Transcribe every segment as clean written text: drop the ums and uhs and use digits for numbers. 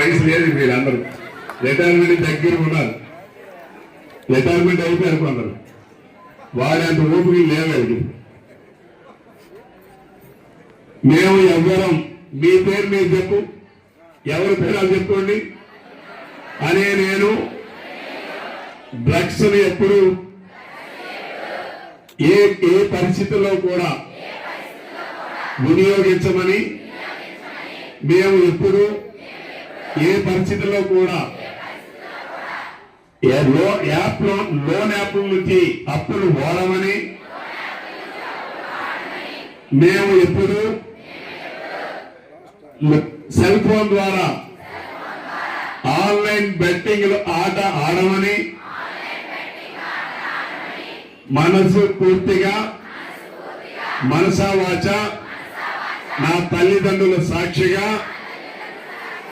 వయసు లేదు, మీరందరూ రిటైర్మెంట్ దగ్గర ఉన్నారు. రిటైర్మెంట్ అయిపోయారు కొందరు, వాడంత ఓపిక లేవు. మేము ఎవ్వరం, మీ పేరు మీరు చెప్పు, ఎవరి పేరు చెప్పుకోండి అనే నేను డ్రగ్స్ ఎప్పుడు ఏ పరిస్థితుల్లో కూడా వినియోగించమని, మేము ఎప్పుడు ఏ పరిస్థితుల్లో కూడా లోన్ యాప్ల నుంచి అప్పులు వాడమని, మేము ఎప్పుడు సెల్ ఫోన్ ద్వారా ఆన్లైన్ బెట్టింగ్ ఆట ఆడమని, మనసు పూర్తిగా మనసా వాచ నా తల్లిదండ్రుల సాక్షిగా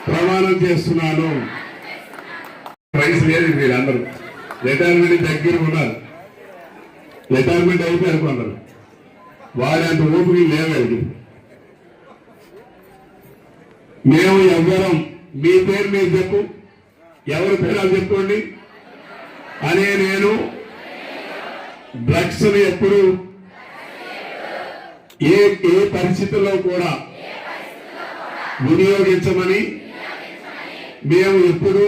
ప్రమాణం చేస్తున్నాను. వయసు లేదు, మీరందరూ రిటైర్మెంట్ దగ్గర ఉన్నారు. రిటైర్మెంట్ అయిపోయారు కొందరు, వాడంత ఓపిక లేవు. మేము ఎవ్వరం, మీ పేరు మీరు చెప్పు, ఎవరి పేరు చెప్పుకోండి అనే నేను డ్రగ్స్ ఎప్పుడు ఏ పరిస్థితుల్లో కూడా వినియోగించమని, మేము ఎప్పుడు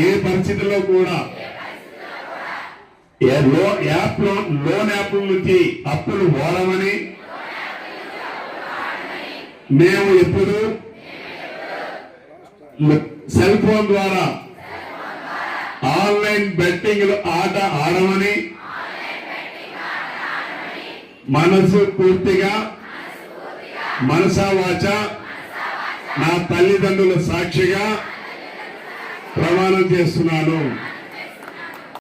ఏ పరిస్థితుల్లో కూడా లోన్ యాప్ల నుంచి అప్పులు వాడమని, మేము ఎప్పుడు సెల్ ఫోన్ ద్వారా ఆన్లైన్ బెట్టింగ్ ఆట ఆడమని, మనసు పూర్తిగా మనసా వాచ నా తల్లిదండ్రుల సాక్షిగా ప్రమాణం చేస్తున్నాను.